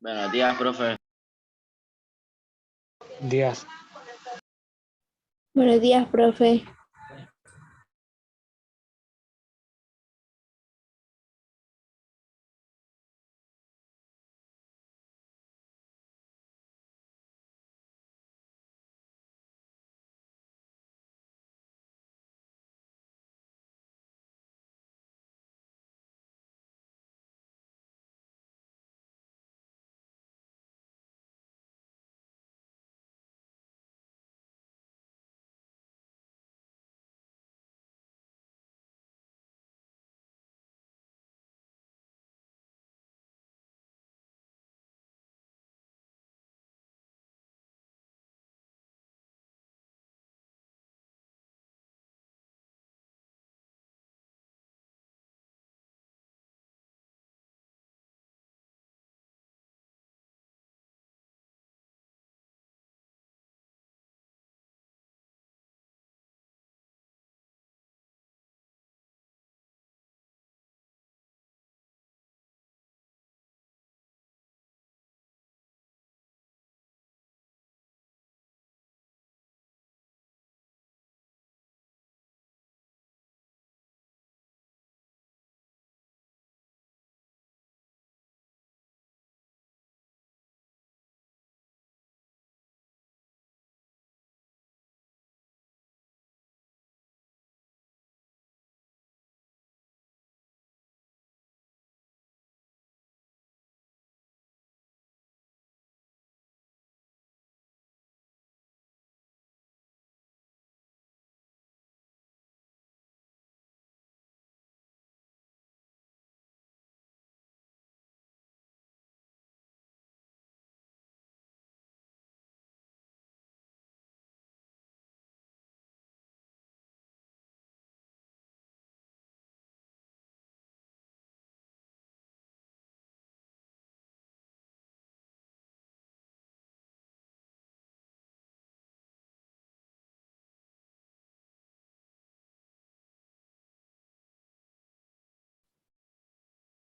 Buenos días, profe. Días. Buenos días, profe.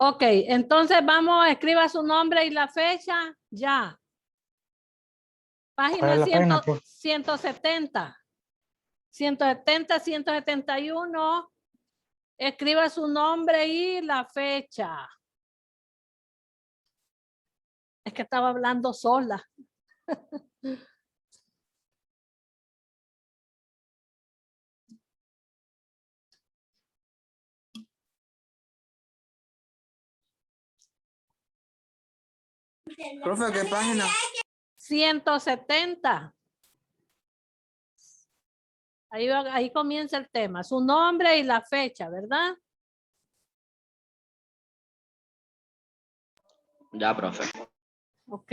Ok, entonces vamos, escriba su nombre y la fecha, ya. ¿Cuál es Página la página, profe? 170. 170, 171. Escriba su nombre y la fecha. Es que estaba hablando sola. Profe, ¿qué página? 170. Ahí comienza el tema. Su nombre y la fecha, ¿verdad? Ya, profe. Ok.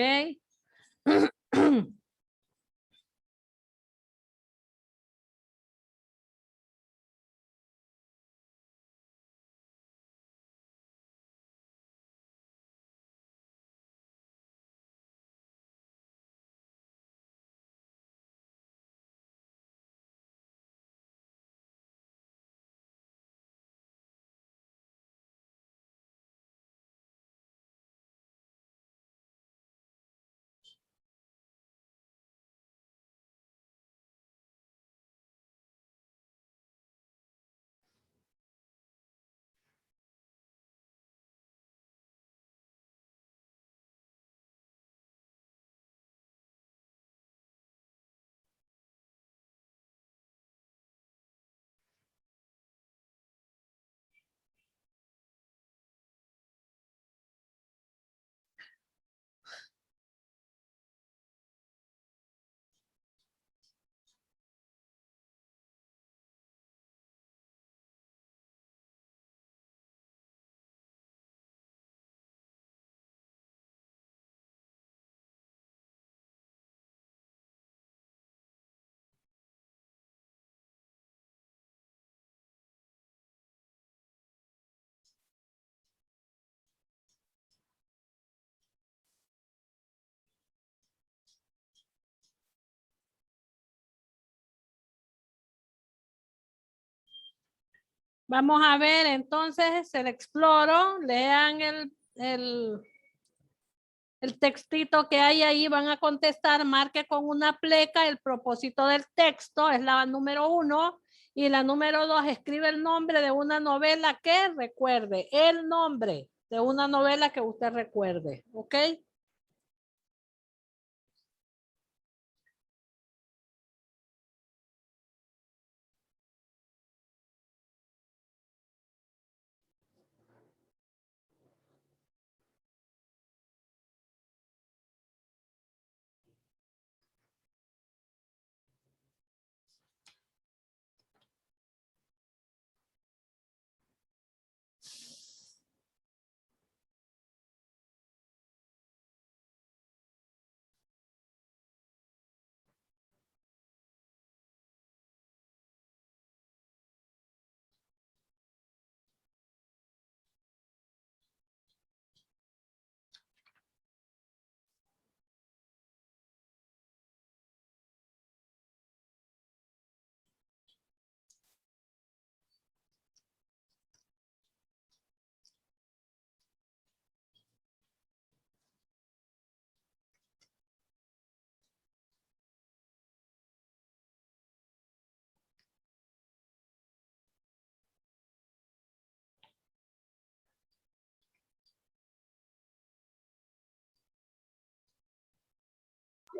Vamos a ver entonces el exploro. Lean El textito que hay ahí van a contestar, marque con una pleca el propósito del texto, es la número 1. Y la número 2, escribe el nombre de una novela que recuerde. El nombre de una novela que usted recuerde. ¿Ok?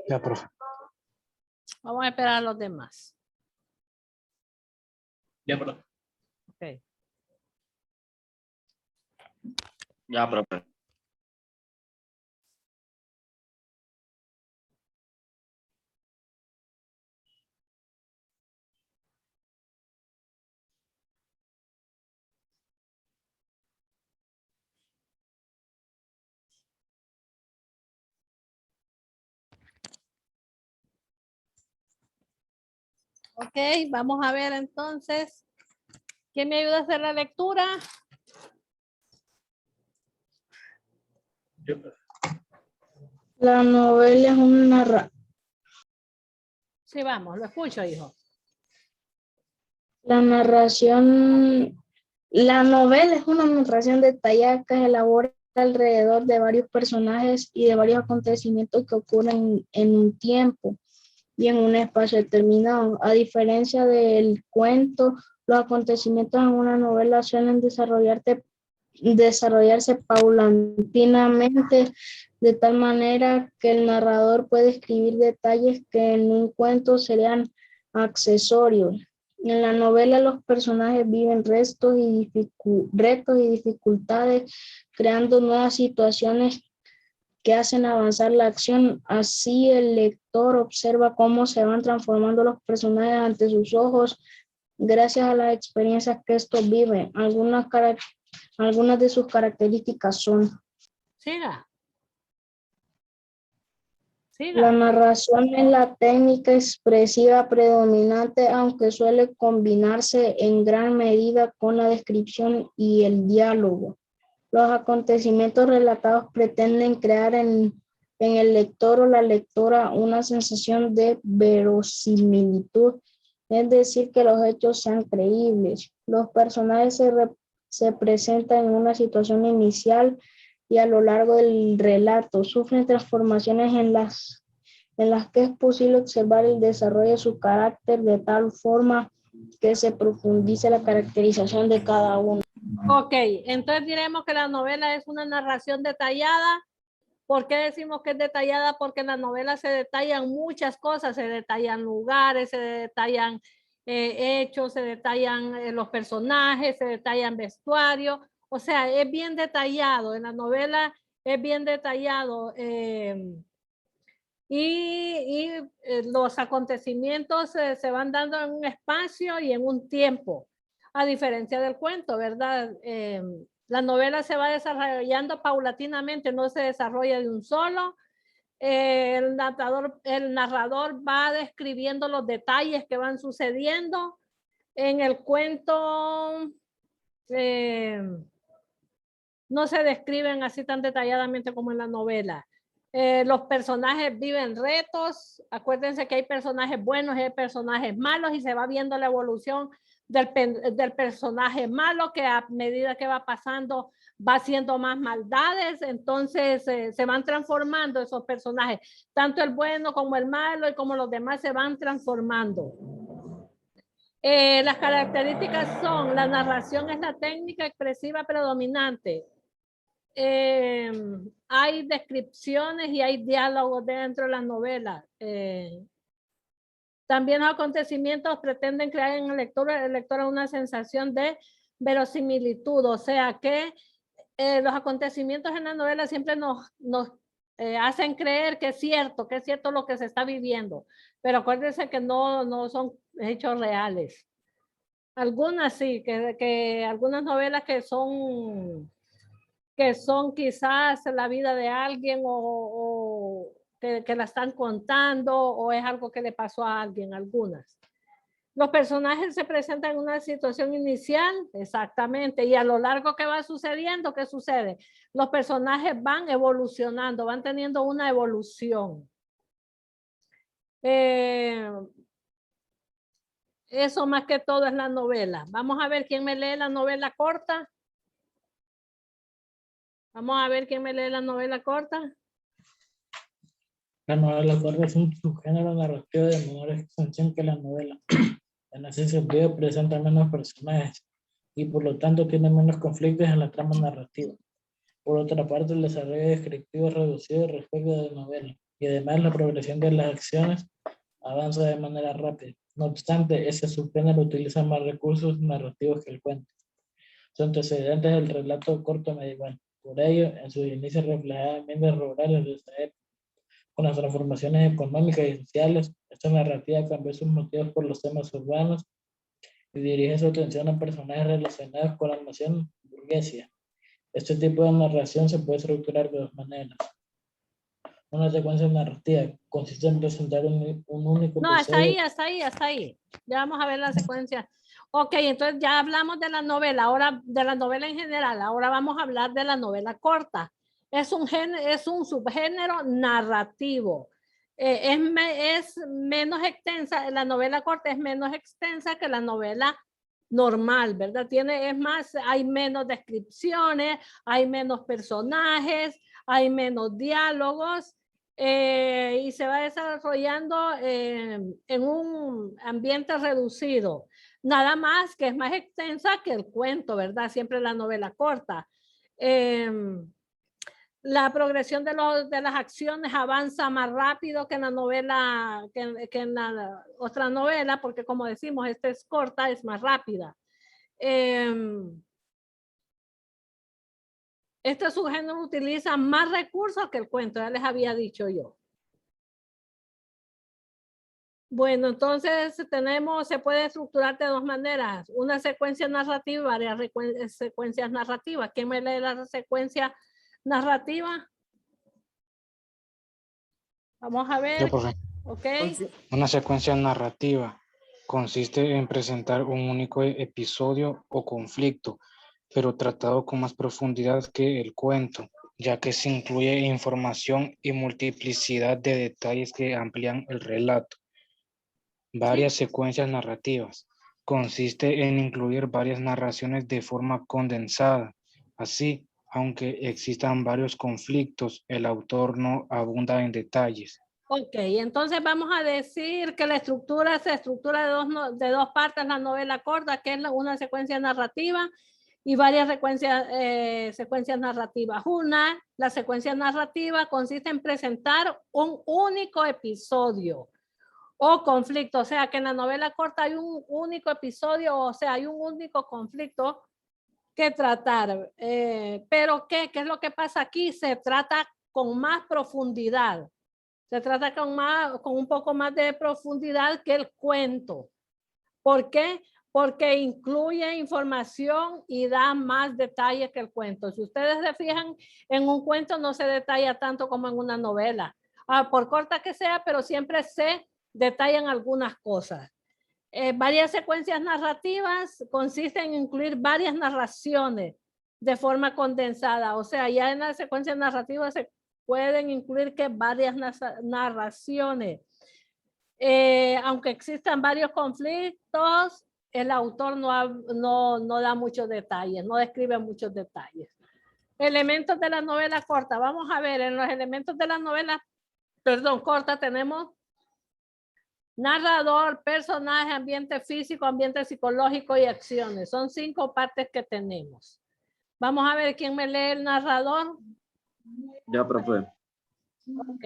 Ya, profe. Vamos a esperar a los demás. Ya, profe. Ok. Ya, profe. Ok, vamos a ver entonces. ¿Quién me ayuda a hacer la lectura? Ya, profe. La novela es una Sí, vamos, lo escucho, hijo. la novela es una narración detallada que se elabora alrededor de varios personajes y de varios acontecimientos que ocurren en un tiempo y en un espacio determinado. A diferencia del cuento, los acontecimientos en una novela suelen desarrollarse paulatinamente, de tal manera que el narrador puede escribir detalles que en un cuento serían accesorios. En la novela los personajes viven retos y dificultades, creando nuevas situaciones que hacen avanzar la acción. Así el lector observa cómo se van transformando los personajes ante sus ojos gracias a las experiencias que estos viven. Algunas de sus características son: Siga. la Siga. narración es la técnica expresiva predominante, aunque suele combinarse en gran medida con la descripción y el diálogo. Los acontecimientos relatados pretenden crear en el lector o la lectora una sensación de verosimilitud, es decir, que los hechos sean creíbles. Los personajes se presentan en una situación inicial y a lo largo del relato sufren transformaciones en las que es posible observar el desarrollo de su carácter de tal forma que se profundice la caracterización de cada uno. Ok, entonces diremos que la novela es una narración detallada. ¿Por qué decimos que es detallada? Porque en la novela se detallan muchas cosas, se detallan lugares, se detallan hechos, se detallan los personajes, se detallan vestuario. O sea, es bien detallado. En la novela es bien detallado. Los acontecimientos se van dando en un espacio y en un tiempo, a diferencia del cuento, ¿verdad? La novela se va desarrollando paulatinamente, no se desarrolla de un solo. El narrador va describiendo los detalles que van sucediendo. En el cuento no se describen así tan detalladamente como en la novela. Los personajes viven retos. Acuérdense que hay personajes buenos y hay personajes malos y se va viendo la evolución del personaje malo que a medida que va pasando va haciendo más maldades, entonces se van transformando esos personajes, tanto el bueno como el malo y como los demás se van transformando. Las características son, la narración es la técnica expresiva predominante. Hay descripciones y hay diálogos dentro de las novelas. También los acontecimientos pretenden crear en el lector una sensación de verosimilitud, o sea que los acontecimientos en la novela siempre nos hacen creer que es cierto lo que se está viviendo, pero acuérdense que no son hechos reales. Algunas sí, que algunas novelas que son quizás la vida de alguien o que la están contando o es algo que le pasó a alguien, algunas. Los personajes se presentan en una situación inicial, exactamente, y a lo largo que va sucediendo, ¿qué sucede? Los personajes van evolucionando, van teniendo una evolución. Eso más que todo es la novela. Vamos a ver quién me lee la novela corta. Vamos a ver quién me lee la novela corta. La novela corta es un subgénero narrativo de menor extensión que la novela. En ese sentido presenta menos personajes y por lo tanto tiene menos conflictos en la trama narrativa. Por otra parte, el desarrollo descriptivo es reducido respecto de la novela y además la progresión de las acciones avanza de manera rápida. No obstante, ese subgénero utiliza más recursos narrativos que el cuento. Su antecedente es el relato corto medieval. Por ello, en sus inicios reflejaba ambientes rurales de esa época. Con las transformaciones económicas y sociales, esta narrativa cambió sus motivos por los temas urbanos y dirige su atención a personajes relacionados con la nación burguesa. Este tipo de narración se puede estructurar de dos maneras. Una secuencia narrativa consiste en presentar un único No, episodio. hasta ahí. Ya vamos a ver la secuencia. Ok, entonces ya hablamos de la novela, ahora de la novela en general, ahora vamos a hablar de la novela corta. Es un subgénero narrativo. Es menos extensa, la novela corta es menos extensa que la novela normal, ¿verdad? Hay menos descripciones, hay menos personajes, hay menos diálogos. Y se va desarrollando en un ambiente reducido. Nada más que es más extensa que el cuento, ¿verdad? Siempre la novela corta. La progresión de las acciones avanza más rápido que en la novela, que en la otra novela, porque como decimos, esta es corta, es más rápida. Este subgénero utiliza más recursos que el cuento, ya les había dicho yo. Bueno, entonces se puede estructurar de dos maneras, una secuencia narrativa, varias secuencias narrativas. ¿Quién me lee la secuencia narrativa? Vamos a ver. Yo, profe. Ok. Una secuencia narrativa consiste en presentar un único episodio o conflicto, pero tratado con más profundidad que el cuento, ya que se incluye información y multiplicidad de detalles que amplían el relato. Varias secuencias narrativas. Consiste en incluir varias narraciones de forma condensada. Así, aunque existan varios conflictos, el autor no abunda en detalles. Ok, entonces vamos a decir que la estructura se estructura de dos partes, la novela corta, que es una secuencia narrativa, y varias secuencias narrativas. La secuencia narrativa consiste en presentar un único episodio o conflicto, o sea que en la novela corta hay un único episodio, o sea, hay un único conflicto que tratar. Pero ¿qué es lo que pasa aquí? Se trata con más profundidad. Se trata con un poco más de profundidad que el cuento. ¿Por qué? Porque incluye información y da más detalles que el cuento. Si ustedes se fijan, en un cuento no se detalla tanto como en una novela. Por corta que sea, pero siempre se detallan algunas cosas. Varias secuencias narrativas consisten en incluir varias narraciones de forma condensada. O sea, ya en las secuencias narrativas se pueden incluir varias narraciones. Aunque existan varios conflictos, el autor no da muchos detalles, no describe muchos detalles. Elementos de la novela corta. Vamos a ver, en los elementos de la novela, corta tenemos narrador, personaje, ambiente físico, ambiente psicológico y acciones. Son 5 partes que tenemos. Vamos a ver quién me lee el narrador. Yo, profe. Ok.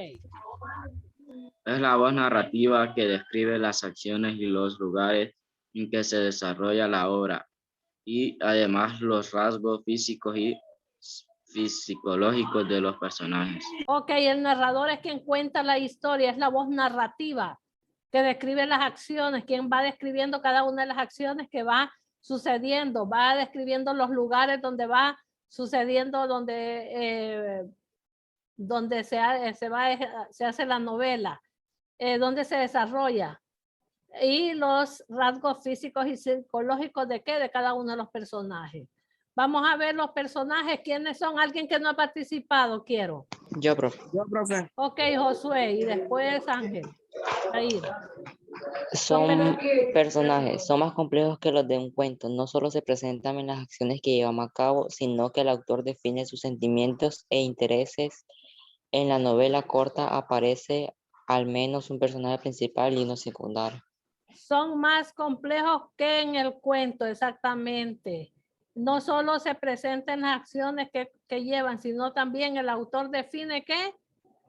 Es la voz narrativa que describe las acciones y los lugares en que se desarrolla la obra y además los rasgos físicos y psicológicos de los personajes. Ok, el narrador es quien cuenta la historia, es la voz narrativa que describe las acciones, quien va describiendo cada una de las acciones que va sucediendo, va describiendo los lugares donde va sucediendo, donde se hace la novela, donde se desarrolla, y los rasgos físicos y psicológicos de cada uno de los personajes. Vamos a ver los personajes, ¿quiénes son? Alguien que no ha participado, quiero. Yo, profe. Ok, Josué, y después Ángel. Ahí. Son personajes, son más complejos que los de un cuento. No solo se presentan en las acciones que llevamos a cabo, sino que el autor define sus sentimientos e intereses. En la novela corta aparece al menos un personaje principal y uno secundario. Son más complejos que en el cuento, exactamente. No solo se presentan las acciones que llevan, sino también el autor define ¿qué?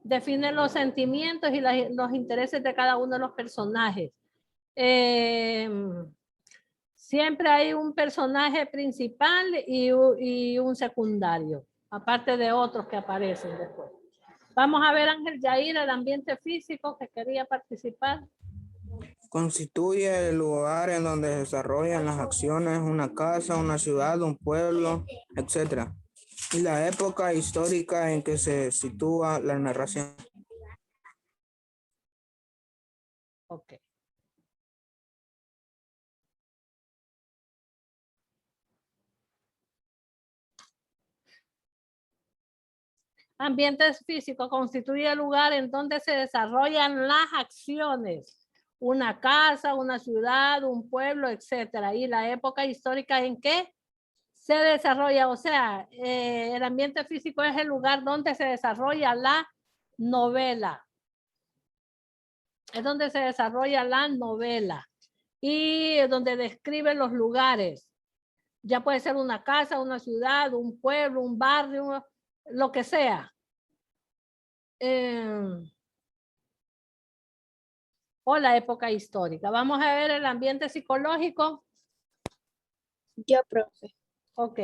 Define los sentimientos y los intereses de cada uno de los personajes. Siempre hay un personaje principal y un secundario, aparte de otros que aparecen después. Vamos a ver, Ángel Yair, el ambiente físico que quería participar. Constituye el lugar en donde se desarrollan las acciones, una casa, una ciudad, un pueblo, etc. Y la época histórica en que se sitúa la narración. Ok. Ambientes físicos constituye el lugar en donde se desarrollan las acciones. Una casa, una ciudad, un pueblo, etcétera. Y la época histórica en que se desarrolla, o sea, el ambiente físico es el lugar donde se desarrolla la novela. Es donde se desarrolla la novela y donde describe los lugares. Ya puede ser una casa, una ciudad, un pueblo, un barrio, lo que sea. O la época histórica. Vamos a ver el ambiente psicológico. Yo, profe. Ok.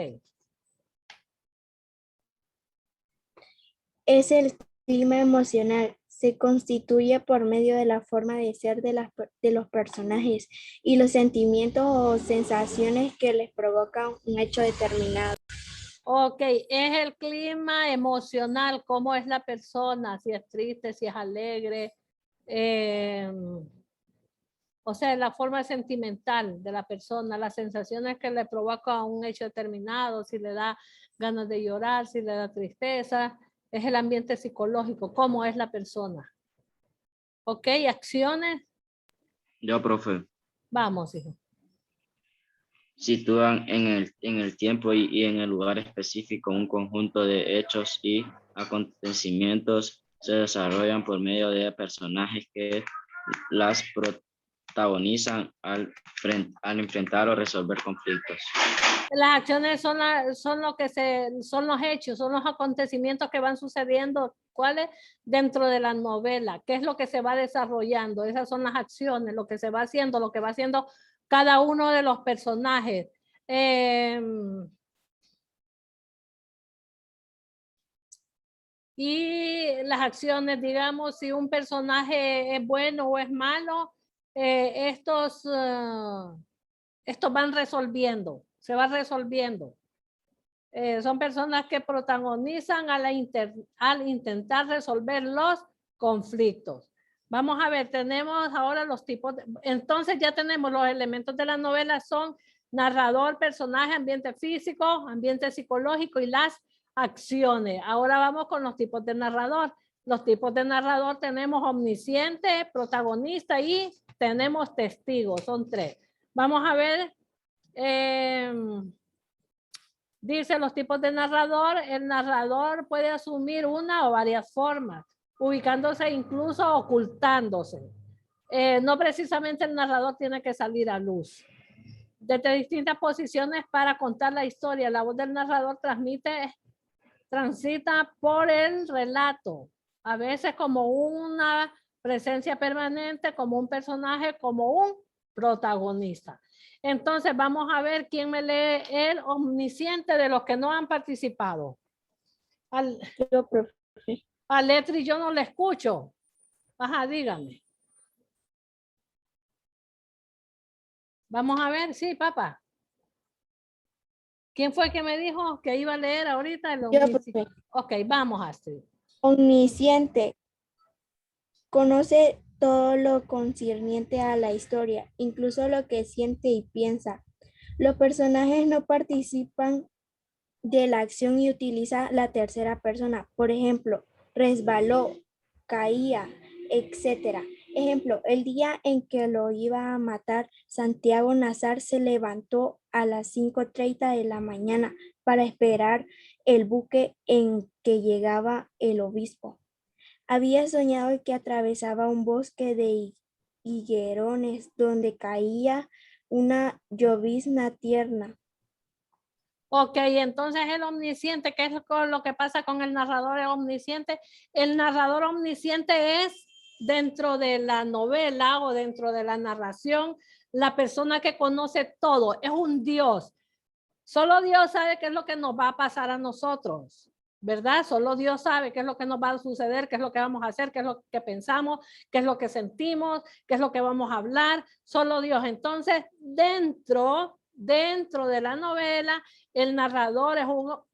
Es el clima emocional. Se constituye por medio de la forma de ser de los personajes y los sentimientos o sensaciones que les provocan un hecho determinado. Ok, es el clima emocional, cómo es la persona, si es triste, si es alegre. O sea, la forma sentimental de la persona, las sensaciones que le provoca un hecho determinado, si le da ganas de llorar, si le da tristeza. Es el ambiente psicológico, cómo es la persona. Ok, acciones. Yo, profe. Vamos, hijo. Sitúan en el tiempo y en el lugar específico un conjunto de hechos y acontecimientos se desarrollan por medio de personajes que las protagonizan al enfrentar o resolver conflictos. Las acciones son los hechos, son los acontecimientos que van sucediendo. ¿Cuáles? Dentro de la novela. ¿Qué es lo que se va desarrollando? Esas son las acciones, lo que se va haciendo, lo que va haciendo cada uno de los personajes. Y las acciones, digamos, si un personaje es bueno o es malo, estos van resolviendo, se va resolviendo. Son personas que protagonizan al intentar resolver los conflictos. Vamos a ver, tenemos ahora los tipos, entonces ya tenemos los elementos de la novela son narrador, personaje, ambiente físico, ambiente psicológico y las acciones. Ahora vamos con los tipos de narrador. Los tipos de narrador tenemos omnisciente, protagonista y tenemos testigos, son 3. Vamos a ver. Dice los tipos de narrador. El narrador puede asumir una o varias formas, ubicándose incluso ocultándose. No precisamente el narrador tiene que salir a luz. Desde distintas posiciones para contar la historia, la voz del narrador transita por el relato, a veces como una presencia permanente, como un personaje, como un protagonista. Entonces vamos a ver quién me lee el omnisciente de los que no han participado. A Letri yo no le escucho. Ajá, dígame. Vamos a ver, sí, papá. ¿Quién fue que me dijo que iba a leer ahorita el omnisciente? Ok, vamos, Astrid. Omnisciente. Conoce todo lo concerniente a la historia, incluso lo que siente y piensa. Los personajes no participan de la acción y utiliza la tercera persona. Por ejemplo, resbaló, caía, etc. Ejemplo, el día en que lo iba a matar, Santiago Nazar se levantó a las 5:30 de la mañana para esperar el buque en que llegaba el obispo. Había soñado que atravesaba un bosque de higuerones donde caía una llovizna tierna. Ok, entonces el omnisciente, ¿qué es lo que pasa con el narrador omnisciente? El narrador omnisciente es dentro de la novela o dentro de la narración, la persona que conoce todo, es un Dios. Solo Dios sabe qué es lo que nos va a pasar a nosotros, ¿verdad? Solo Dios sabe qué es lo que nos va a suceder, qué es lo que vamos a hacer, qué es lo que pensamos, qué es lo que sentimos, qué es lo que vamos a hablar. Solo Dios. Entonces, dentro de la novela, el narrador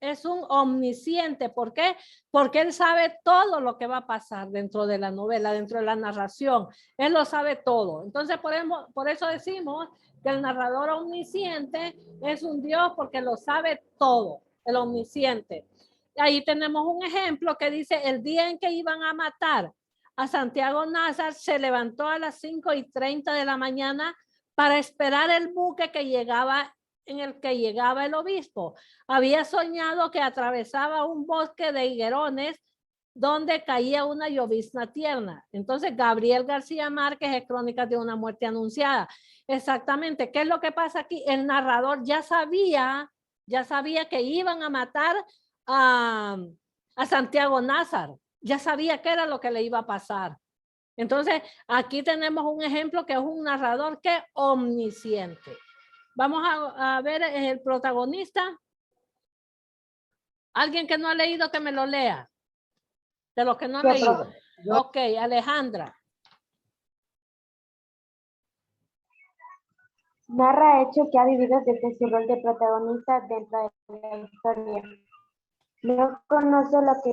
es un omnisciente. ¿Por qué? Porque él sabe todo lo que va a pasar dentro de la novela, dentro de la narración. Él lo sabe todo. Entonces, por eso decimos que el narrador omnisciente es un Dios porque lo sabe todo, el omnisciente. Ahí tenemos un ejemplo que dice, el día en que iban a matar a Santiago Nazar, se levantó a las 5:30 de la mañana para esperar el buque que llegaba, en el que llegaba el obispo. Había soñado que atravesaba un bosque de higuerones donde caía una llovizna tierna. Entonces, Gabriel García Márquez es Crónicas de una muerte anunciada. Exactamente. ¿Qué es lo que pasa aquí? El narrador ya sabía que iban a matar a Santiago Nazar. Ya sabía qué era lo que le iba a pasar. Entonces, aquí tenemos un ejemplo que es un narrador que es omnisciente. Vamos a ver el protagonista. Alguien que no ha leído, que me lo lea. De los que no han leído. Ok, Alejandra. Narra hechos que ha vivido desde su rol de protagonista dentro de la historia. No conoce lo que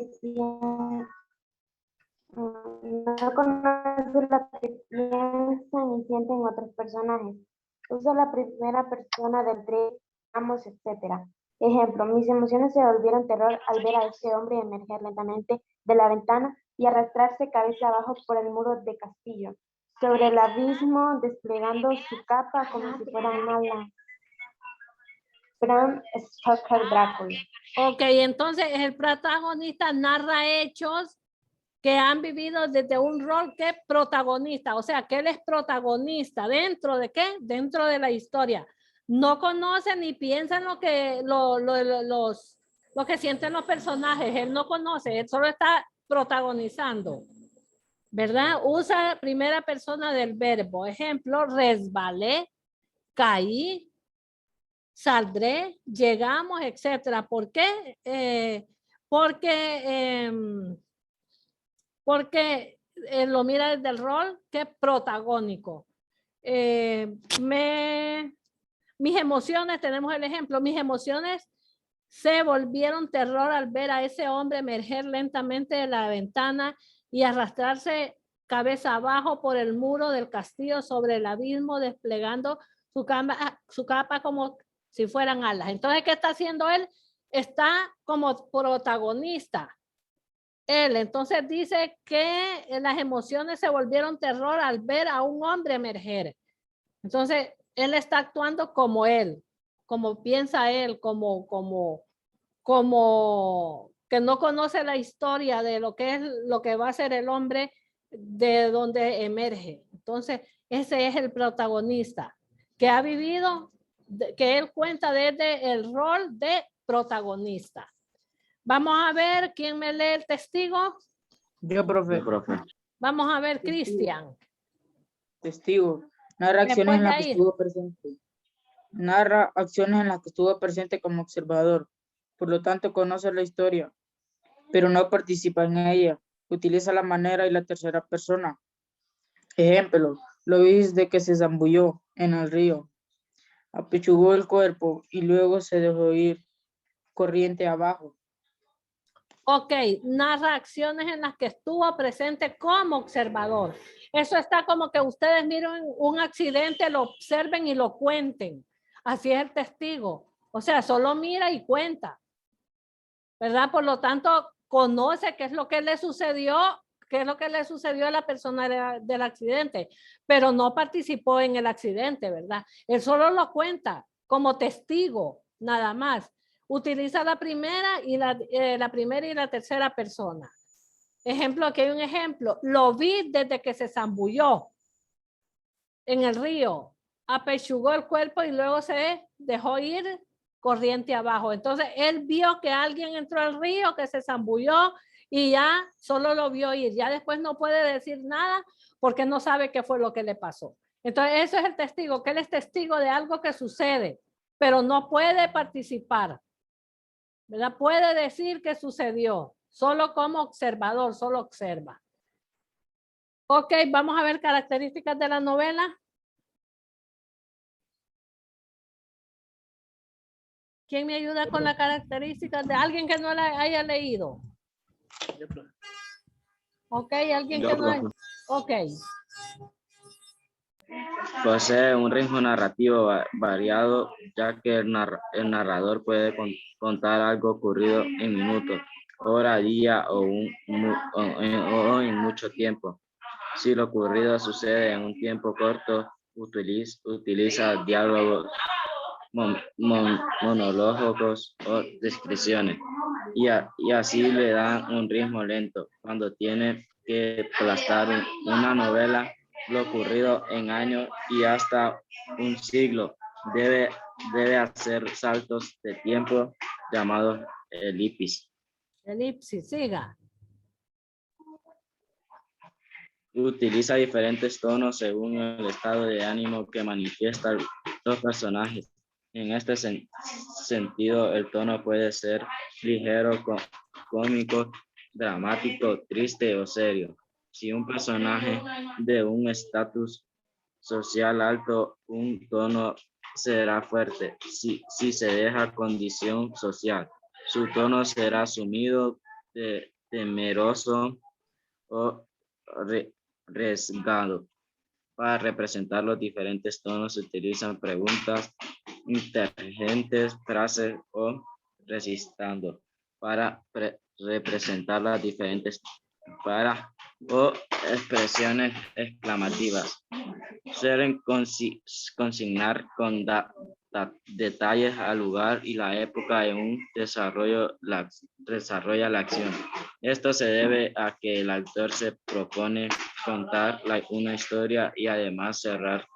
piensan y sienten otros personajes. Usa la primera persona del tren, ambos, etc. Ejemplo, mis emociones se volvieron terror al ver a ese hombre emerger lentamente de la ventana y arrastrarse cabeza abajo por el muro de castillo, sobre el abismo, desplegando su capa como si fuera una lanza. Bram Stoker Drácula. Ok, entonces el protagonista narra hechos que han vivido desde un rol que protagonista, o sea, que él es protagonista. ¿Dentro de qué? Dentro de la historia. No conoce ni piensa en lo que sienten los personajes. Él no conoce, él solo está protagonizando, ¿verdad? Usa primera persona del verbo. Ejemplo, resbalé, caí, saldré, llegamos, etcétera. ¿Por qué? Porque lo mira desde el rol que protagónico. Mis emociones, tenemos el ejemplo, mis emociones se volvieron terror al ver a ese hombre emerger lentamente de la ventana y arrastrarse cabeza abajo por el muro del castillo sobre el abismo, desplegando su capa como si fueran alas. Entonces, ¿qué está haciendo él? Está como protagonista. Él entonces dice que las emociones se volvieron terror al ver a un hombre emerger. Entonces, Él está actuando como él, como piensa él, como que no conoce la historia de lo que es lo que va a ser el hombre, de donde emerge. Entonces, ese es el protagonista que ha vivido, que él cuenta desde el rol de protagonista. Vamos a ver quién me lee el testigo. Yo, profe. Sí, profe. Vamos a ver, Cristian. Testigo. Narra acciones en las que ir. estuvo presente. Narra acciones en las que estuvo presente como observador. Por lo tanto, conoce la historia, pero no participa en ella. Utiliza la manera y la tercera persona. Ejemplo, lo viste que se zambulló en el río. Apechugó el cuerpo y luego se dejó ir corriente abajo. Ok, narra acciones en las que estuvo presente como observador. Eso está como que ustedes miren un accidente, lo observen y lo cuenten. Así es el testigo. O sea, solo mira y cuenta, ¿verdad? Por lo tanto, conoce qué es lo que le sucedió, qué es lo que le sucedió a la persona del accidente, pero no participó en el accidente, ¿verdad? Él solo lo cuenta como testigo, nada más. Utiliza la primera y la tercera persona. Ejemplo, aquí hay un ejemplo. Lo vi desde que se zambulló en el río, apechugó el cuerpo y luego se dejó ir corriente abajo. Entonces, él vio que alguien entró al río, que se zambulló y ya solo lo vio ir. Ya después no puede decir nada porque no sabe qué fue lo que le pasó. Entonces, eso es el testigo, que él es testigo de algo que sucede, pero no puede participar, ¿verdad? Puede decir que sucedió, solo como observador, solo observa. Ok, vamos a ver características de la novela. ¿Quién me ayuda con las características de alguien que no la haya leído? Ok, alguien que no haya... Ok. Posee un ritmo narrativo variado, ya que el narrador puede contar algo ocurrido en minutos, hora, día o en mucho tiempo. Si lo ocurrido sucede en un tiempo corto, utiliza diálogos, monólogos o descripciones, y así le dan un ritmo lento. Cuando tiene que plastar una novela, lo ocurrido en años y hasta un siglo, debe hacer saltos de tiempo llamados elipsis. Elipsis, siga. Utiliza diferentes tonos según el estado de ánimo que manifiestan los personajes. En este sentido, el tono puede ser ligero, cómico, dramático, triste o serio. Si un personaje de un estatus social alto, un tono será fuerte. Si se deja condición social, su tono será sumido, temeroso o arriesgado. Para representar los diferentes tonos se utilizan preguntas, interjecciones, frases o recitando para representar las diferentes o expresiones exclamativas. Suelen consignar con detalles al lugar y la época en un desarrolla la acción. Esto se debe a que el autor se propone contar una historia y además cerrar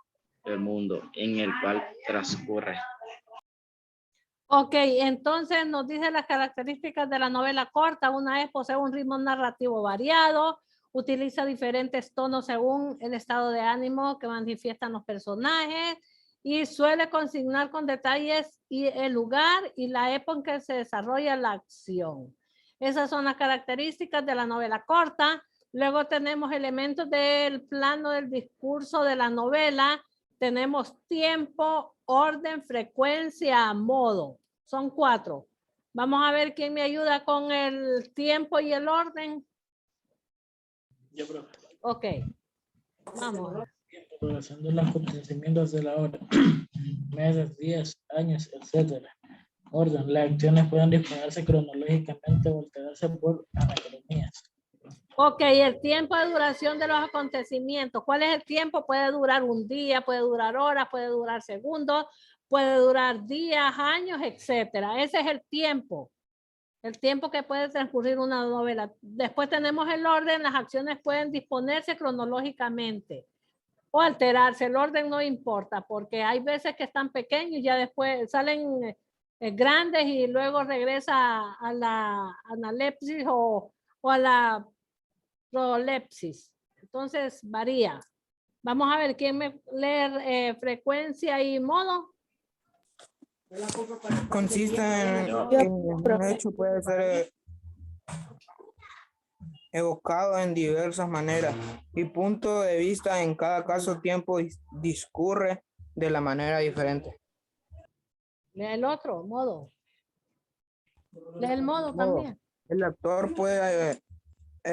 el mundo en el cual transcurre. Ok, entonces nos dice las características de la novela corta. Una es posee un ritmo narrativo variado, utiliza diferentes tonos según el estado de ánimo que manifiestan los personajes y suele consignar con detalles y el lugar y la época en que se desarrolla la acción. Esas son las características de la novela corta. Luego tenemos elementos del plano del discurso de la novela. Tenemos tiempo, orden, frecuencia, modo. Son 4. Vamos a ver quién me ayuda con el tiempo y el orden. Yo, profe. Ok. Vamos. Duración de los acontecimientos de la hora. Meses, días, años, etc. Orden. Las acciones pueden disponerse cronológicamente o alterarse por anacronías. Ok, el tiempo de duración de los acontecimientos. ¿Cuál es el tiempo? Puede durar un día, puede durar horas, puede durar segundos, puede durar días, años, etcétera. Ese es el tiempo. El tiempo que puede transcurrir una novela. Después tenemos el orden. Las acciones pueden disponerse cronológicamente o alterarse. El orden no importa porque hay veces que están pequeños y ya después salen grandes y luego regresa a la analepsis o a la prolepsis. Entonces varía. Vamos a ver quién me lee frecuencia y modo. Consiste en que un hecho puede ser evocado en diversas maneras y punto de vista. En cada caso, tiempo discurre de la manera diferente. Lee el otro, modo. Lee el modo también. El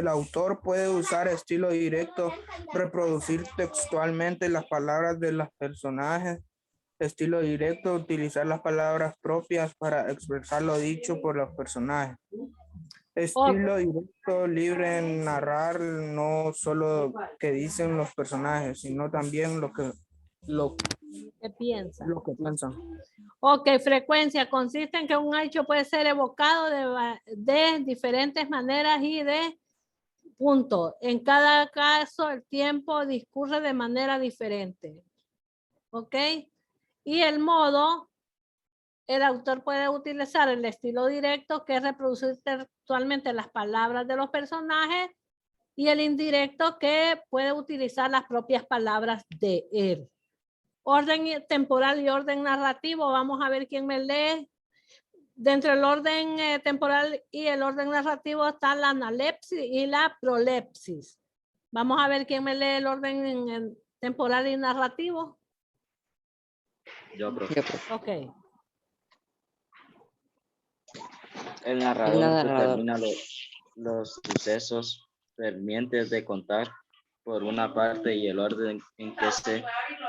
autor puede usar estilo directo, reproducir textualmente las palabras de los personajes. Estilo directo, utilizar las palabras propias para expresar lo dicho por los personajes. Estilo directo, libre en narrar no solo que dicen los personajes, sino también lo que piensan. Ok, frecuencia consiste en que un hecho puede ser evocado de diferentes maneras y de punto. En cada caso, el tiempo discurre de manera diferente. Ok. Y el modo, el autor puede utilizar el estilo directo, que es reproducir textualmente las palabras de los personajes, y el indirecto, que puede utilizar las propias palabras de él. Orden temporal y orden narrativo. Vamos a ver quién me lee. Dentro del orden temporal y el orden narrativo está la analepsis y la prolepsis. Vamos a ver quién me lee el orden temporal y narrativo. Yo, profe. Ok. El narrador determina los sucesos pendientes de contar por una parte y el orden en que se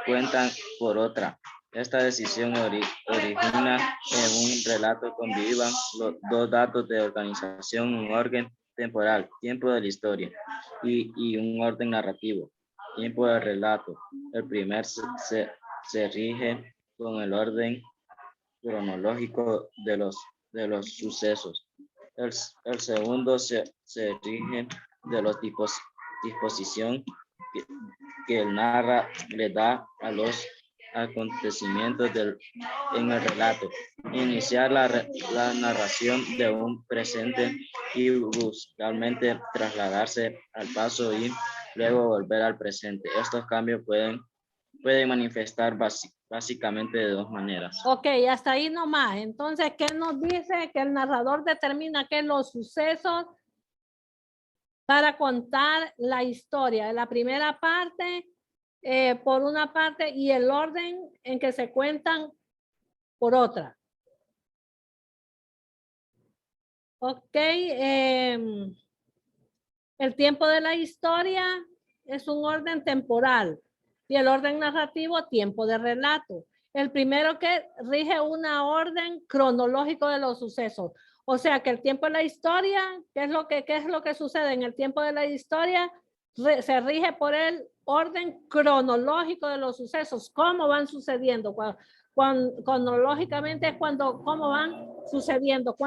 cuentan por otra. Esta decisión origina en un relato convivan los dos datos de organización, un orden temporal, tiempo de la historia, y un orden narrativo, tiempo del relato. El primer se rige con el orden cronológico de los sucesos. El segundo se rige de los disposición que el narra le da a los acontecimientos en el relato. Iniciar la narración de un presente y bruscamente trasladarse al paso y luego volver al presente. Estos cambios pueden manifestar básicamente de dos maneras. Ok, hasta ahí nomás. Entonces, ¿qué nos dice? Que el narrador determina que los sucesos para contar la historia. La primera parte, por una parte, y el orden en que se cuentan por otra. Ok. El tiempo de la historia es un orden temporal y el orden narrativo, tiempo de relato. El primero que rige una orden cronológico de los sucesos. O sea que el tiempo de la historia, ¿qué es lo que sucede en el tiempo de la historia? Se rige por el orden cronológico de los sucesos. ¿Cómo van sucediendo? Cronológicamente es cómo van sucediendo,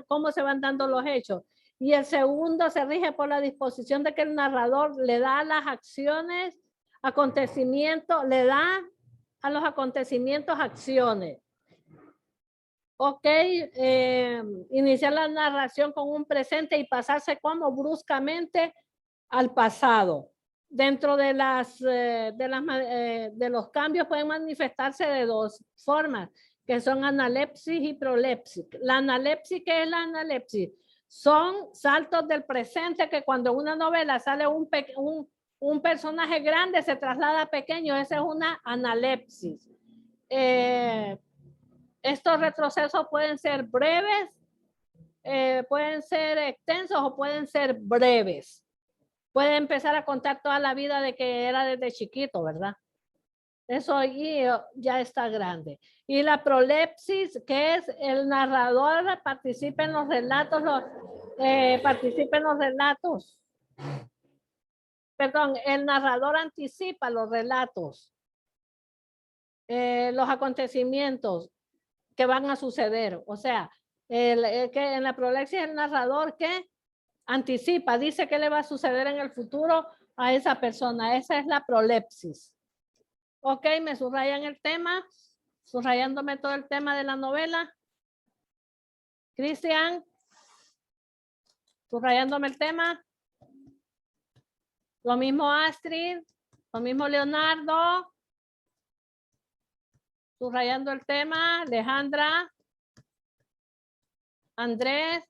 cómo se van dando los hechos. Y el segundo se rige por la disposición de que el narrador le da a las acciones, acontecimientos, le da a los acontecimientos acciones. Ok, iniciar la narración con un presente y pasarse como bruscamente al pasado. Dentro de los cambios pueden manifestarse de dos formas, que son analepsis y prolepsis. La analepsis, ¿qué es la analepsis? Son saltos del presente que cuando en una novela sale un personaje grande se traslada a pequeño. Esa es una analepsis. Estos retrocesos pueden ser breves, pueden ser extensos o pueden ser breves. Puede empezar a contar toda la vida de que era desde chiquito, ¿verdad? Eso allí ya está grande. Y la prolepsis, que es el narrador participa en los relatos, perdón, el narrador anticipa los relatos, los acontecimientos que van a suceder. O sea, que en la prolepsis el narrador que anticipa, dice qué le va a suceder en el futuro a esa persona. Esa es la prolepsis. Ok, me subrayan el tema, subrayándome todo el tema de la novela. Cristian, subrayándome el tema. Lo mismo Astrid, lo mismo Leonardo. Subrayando el tema, Alejandra, Andrés.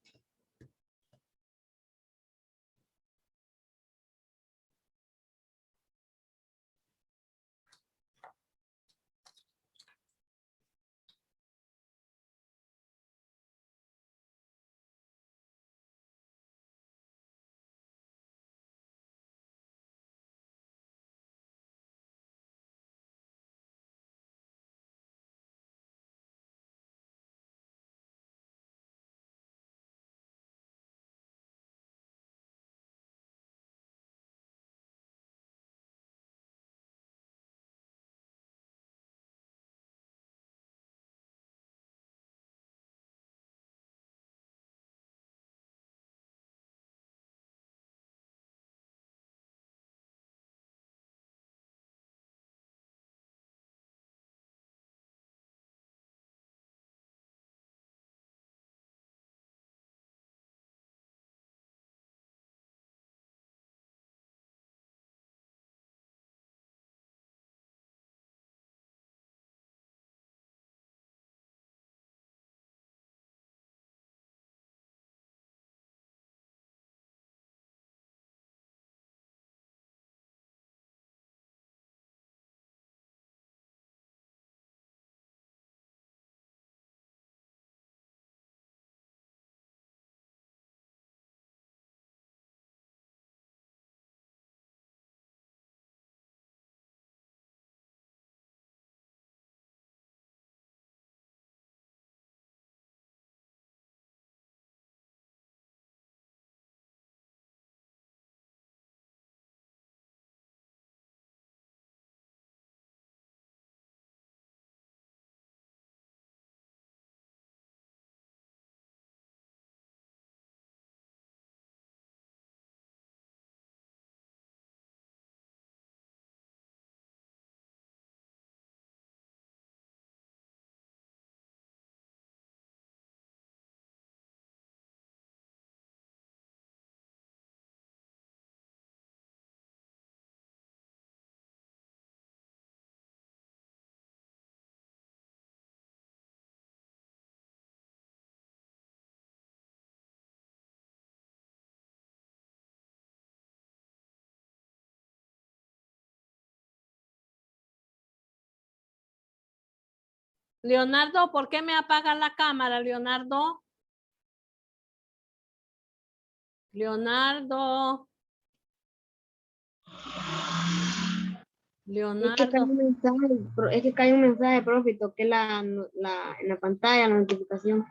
Leonardo, ¿por qué me apagas la cámara, Leonardo? Leonardo. Leonardo. Es que cae un mensaje, profe, toqué en la pantalla, la notificación.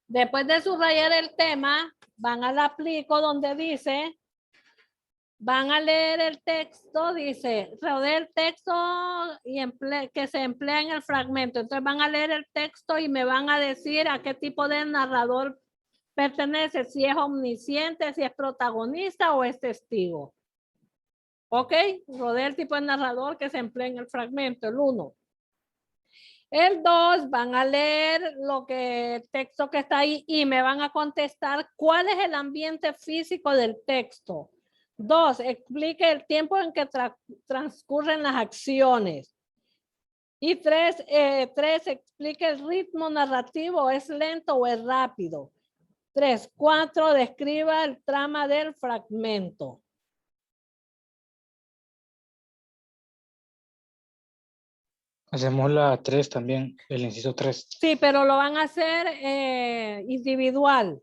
Después de subrayar el tema, van al aplico donde dice, van a leer el texto, dice, rodea el texto y que se emplea en el fragmento. Entonces van a leer el texto y me van a decir a qué tipo de narrador pertenece, si es omnisciente, si es protagonista o es testigo. ¿Ok? Rodea el tipo de narrador que se emplea en el fragmento, el 1. El 2, van a leer el texto que está ahí y me van a contestar cuál es el ambiente físico del texto. 2, explique el tiempo en que transcurren las acciones. Y 3, explique el ritmo narrativo, ¿es lento o es rápido? 3, 4, describa el trama del fragmento. Hacemos la 3 también, el inciso 3. Sí, pero lo van a hacer individual.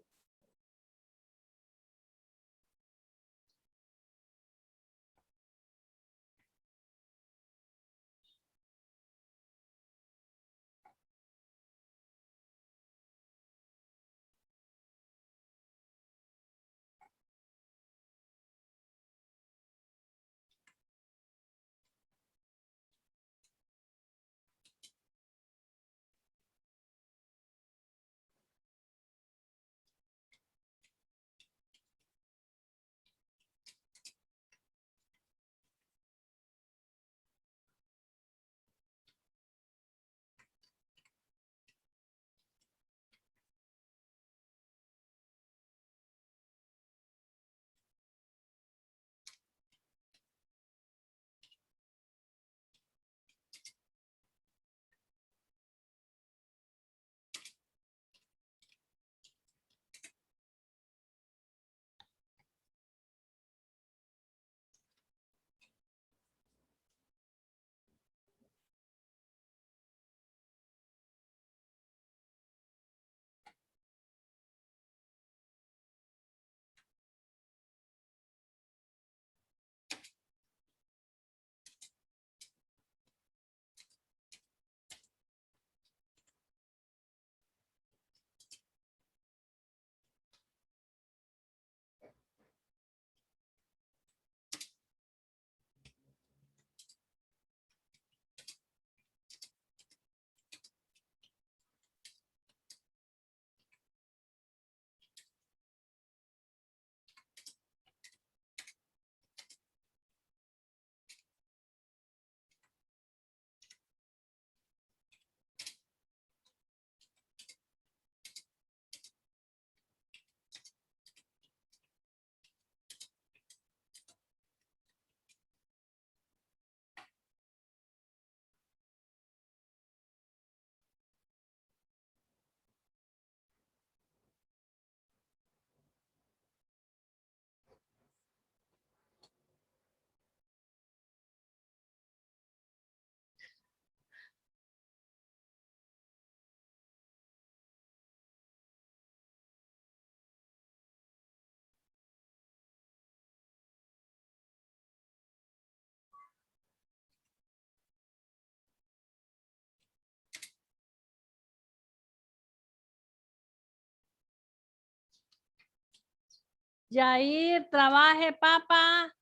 Yair, trabaje, papá.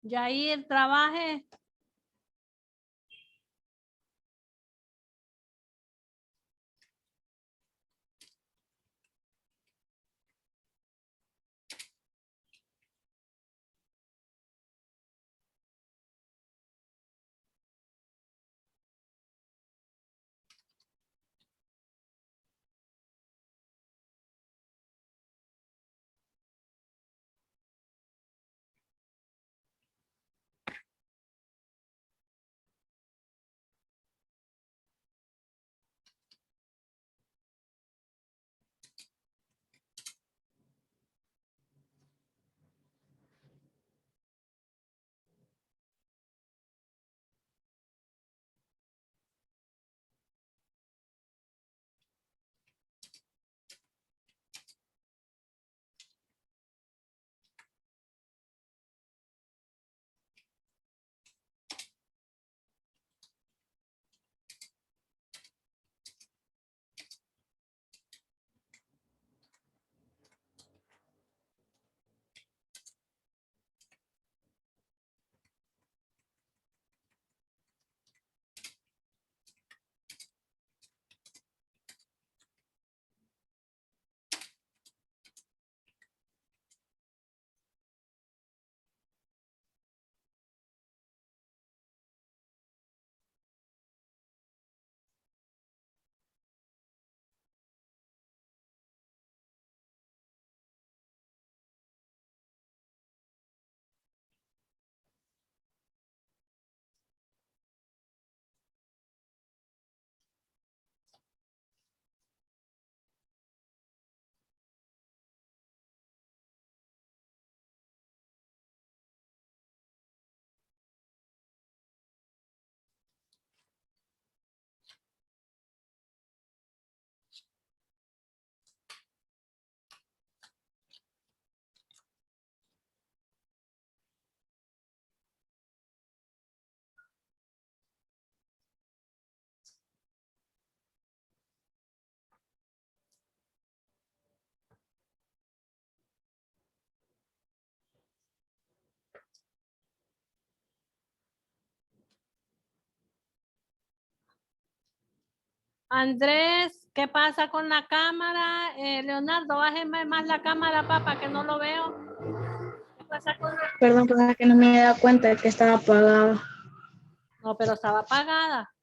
Yair, trabaje. Andrés, ¿qué pasa con la cámara? Leonardo, bájeme más la cámara, papá, que no lo veo. ¿Qué pasa con la... Perdón, pues es que no me he dado cuenta de que estaba apagado. No, pero estaba apagada.